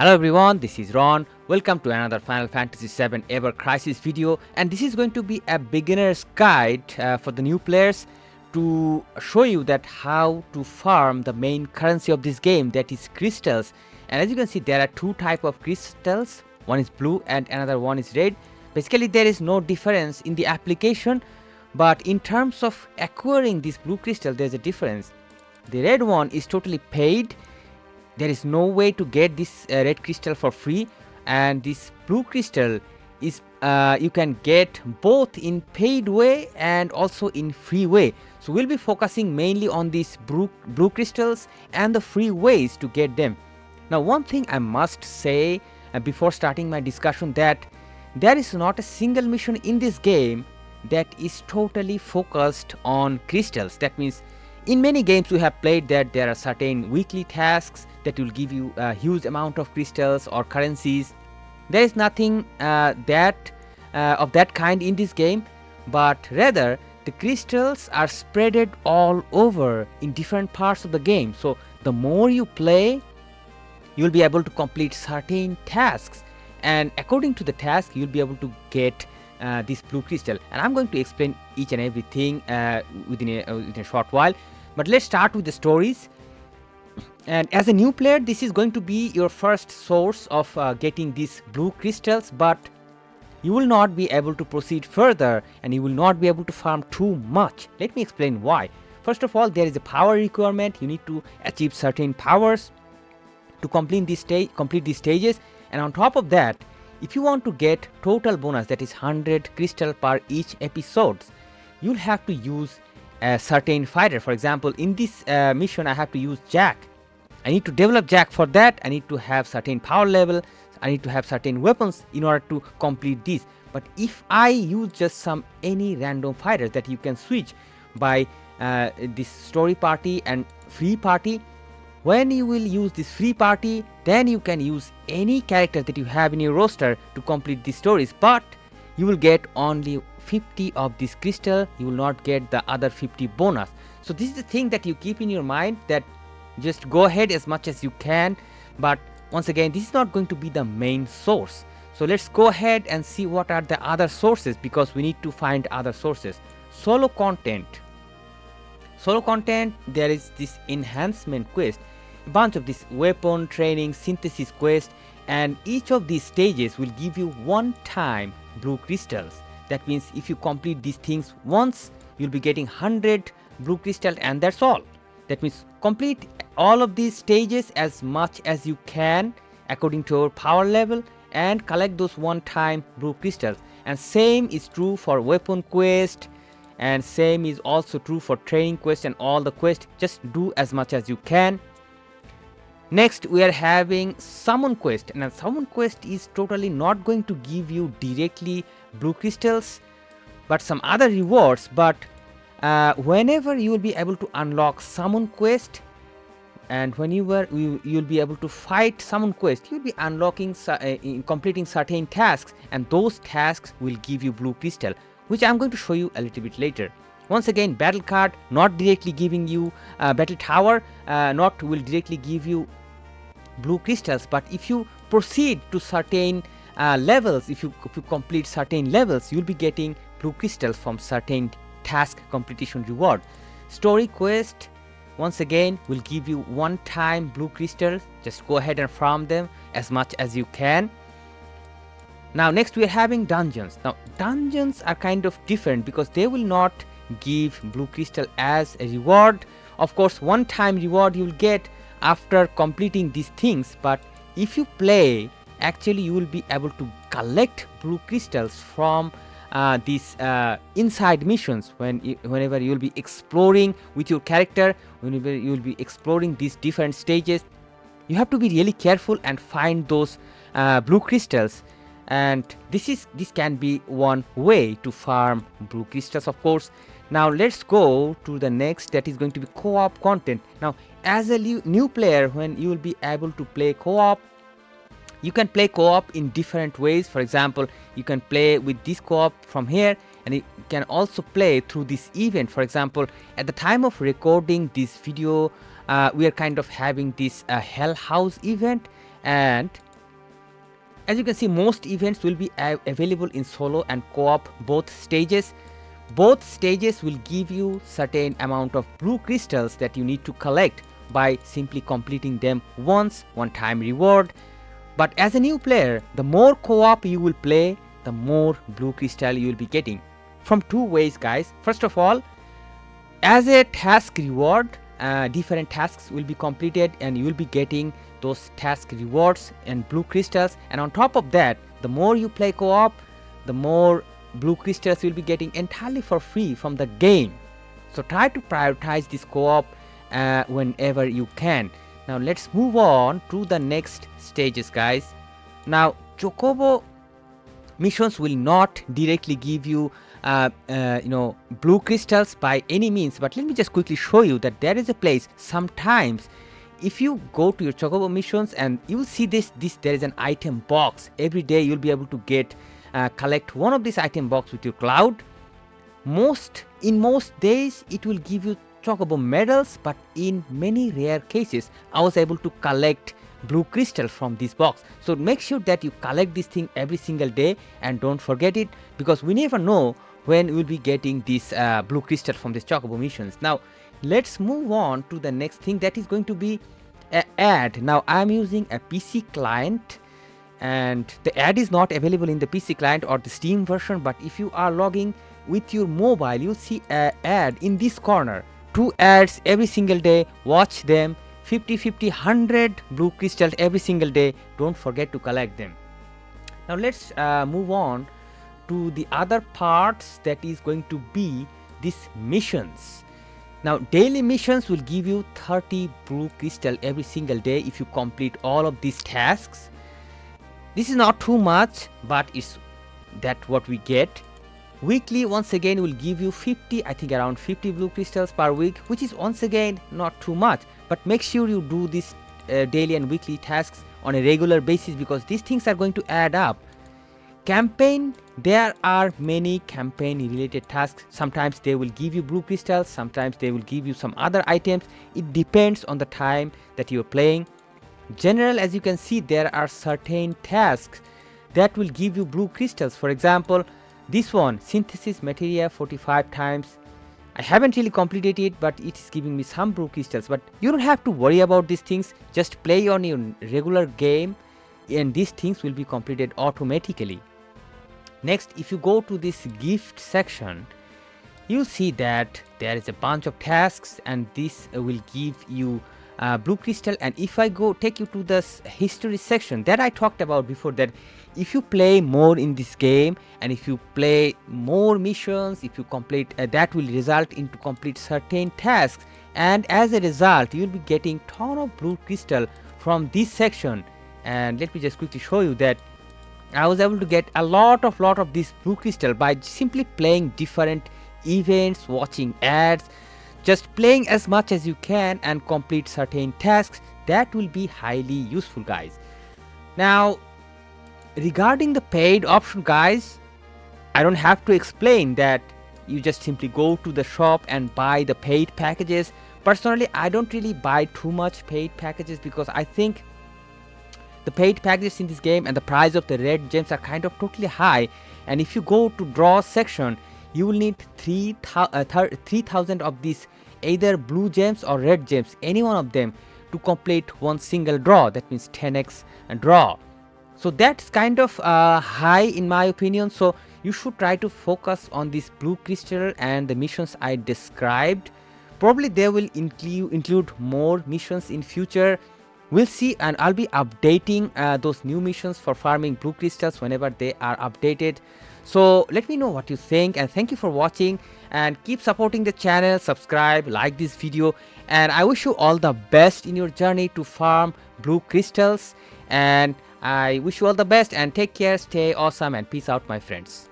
Hello everyone, this is Ron. Welcome to another Final Fantasy VII Ever Crisis video, and this is going to be a beginner's guide for the new players to show you that how to farm the main currency of this game, that is crystals. And as you can see, there are two types of crystals. One is blue and another one is red. Basically there is no difference in the application, but in terms of acquiring this blue crystal there is a difference. The red one is totally paid. There is no way to get this red crystal for free, and this blue crystal is you can get both in paid way and also in free way. So we'll be focusing mainly on these blue crystals and the free ways to get them. Now one thing I must say before starting my discussion, that there is not a single mission in this game that is totally focused on crystals. That means in many games we have played that there are certain weekly tasks that will give you a huge amount of crystals or currencies. There is nothing of that kind in this game, but rather the crystals are spreaded all over in different parts of the game. So the more you play, you will be able to complete certain tasks, and according to the task you will be able to get this blue crystal. And I'm going to explain each and everything within a short while. But let's start with the stories. And as a new player, this is going to be your first source of getting these blue crystals, but you will not be able to proceed further and you will not be able to farm too much. Let me explain why. First of all, there is a power requirement. You need to achieve certain powers to complete these stages, and on top of that, if you want to get total bonus, that is 100 crystal per each episodes, you'll have to use a certain fighter. For example, in this mission I have to use Jack. I need to develop Jack. For that I need to have certain power level, I need to have certain weapons in order to complete this. But if I use just any random fighter that you can switch by this story party and free party, when you will use this free party, then you can use any character that you have in your roster to complete these stories, but you will get only 50 of this crystal, you will not get the other 50 bonus. So this is the thing that you keep in your mind, that just go ahead as much as you can, but once again this is not going to be the main source. So let's go ahead and see what are the other sources, because we need to find other sources. Solo content, there is this enhancement quest, a bunch of this weapon training synthesis quest, and each of these stages will give you one time blue crystals. That means if you complete these things once, you'll be getting 100 blue crystals, and that's all. That means complete all of these stages as much as you can according to your power level and collect those one time blue crystals. And same is true for weapon quest, and same is also true for training quest and all the quests. Just do as much as you can. Next we are having summon quest, and a summon quest is totally not going to give you directly blue crystals but some other rewards. But whenever you will be able to unlock summon quest, and whenever you will be able to fight summon quest, you will be unlocking completing certain tasks, and those tasks will give you blue crystal, which I'm going to show you a little bit later. Once again, battle card not directly giving you battle tower not will directly give you blue crystals, but if you proceed to certain levels, if you complete certain levels, you'll be getting blue crystals from certain task completion reward. Story quest once again will give you one time blue crystals. Just go ahead and farm them as much as you can. Now next we are having dungeons. Now dungeons are kind of different because they will not give blue crystal as a reward. Of course, one time reward you will get after completing these things, but if you play, actually you will be able to collect blue crystals from these inside missions. Whenever you will be exploring with your character, whenever you will be exploring these different stages, you have to be really careful and find those blue crystals. And this can be one way to farm blue crystals, of course. Now let's go to the next, that is going to be co-op content. Now as a new player, when you will be able to play co-op, you can play co-op in different ways. For example, you can play with this co-op from here, and you can also play through this event. For example, at the time of recording this video, we are kind of having this Hell House event, and As you can see, most events will be available in solo and co-op both stages. Both stages will give you certain amount of blue crystals that you need to collect by simply completing them once, one time reward. But as a new player, the more co-op you will play, the more blue crystal you will be getting. From two ways, guys. First of all, as a task reward, different tasks will be completed and you will be getting those task rewards and blue crystals. And on top of that, the more you play co-op, the more blue crystals you'll be getting entirely for free from the game. So try to prioritize this co-op whenever you can. Now let's move on to the next stages, guys. Now Chocobo missions will not directly give you blue crystals by any means, but let me just quickly show you that there is a place. Sometimes if you go to your Chocobo missions and you will see this there is an item box. Every day you'll be able to get collect one of these item box with your cloud. In most days it will give you Chocobo medals, but in many rare cases I was able to collect blue crystal from this box. So make sure that you collect this thing every single day and don't forget it, because we never know when we'll be getting this blue crystal from this Chocobo missions. Now let's move on to the next thing, that is going to be an ad. Now I'm using a PC client and the ad is not available in the PC client or the Steam version, but if you are logging with your mobile, you'll see an ad in this corner. 2 ads every single day, watch them. 50, 100 blue crystals every single day. Don't forget to collect them. Now let's move on to the other parts, that is going to be these missions. Now daily missions will give you 30 blue crystal every single day if you complete all of these tasks. This is not too much, but it's that what we get. Weekly once again will give you 50, I think around 50 blue crystals per week, which is once again not too much, but make sure you do this daily and weekly tasks on a regular basis, because these things are going to add up. Campaign, there are many campaign related tasks. Sometimes they will give you blue crystals, sometimes they will give you some other items. It depends on the time that you are playing. General, as you can see, there are certain tasks that will give you blue crystals. For example, this one, synthesis materia 45 times. I haven't really completed it, but it is giving me some blue crystals. But you don't have to worry about these things. Just play on your regular game and these things will be completed automatically. Next, if you go to this gift section, you see that there is a bunch of tasks and this will give you blue crystal. And if I go take you to the history section that I talked about before, that if you play more in this game and if you play more missions, if you complete that will result into complete certain tasks, and as a result you will be getting ton of blue crystal from this section. And let me just quickly show you that I was able to get a lot of this blue crystal by simply playing different events, watching ads, just playing as much as you can and complete certain tasks. That will be highly useful, guys. Now regarding the paid option, guys, I don't have to explain that. You just simply go to the shop and buy the paid packages. Personally, I don't really buy too much paid packages because I think the paid packages in this game and the price of the red gems are kind of totally high. And if you go to draw section, you will need 3000 of these either blue gems or red gems, any one of them, to complete one single draw. That means 10x draw. So that's kind of high in my opinion. So you should try to focus on this blue crystal and the missions I described. Probably they will include more missions in future. We'll see, and I'll be updating those new missions for farming blue crystals whenever they are updated. So let me know what you think, and thank you for watching, and keep supporting the channel, subscribe, like this video, and I wish you all the best in your journey to farm blue crystals. And I wish you all the best and take care, stay awesome, and peace out, my friends.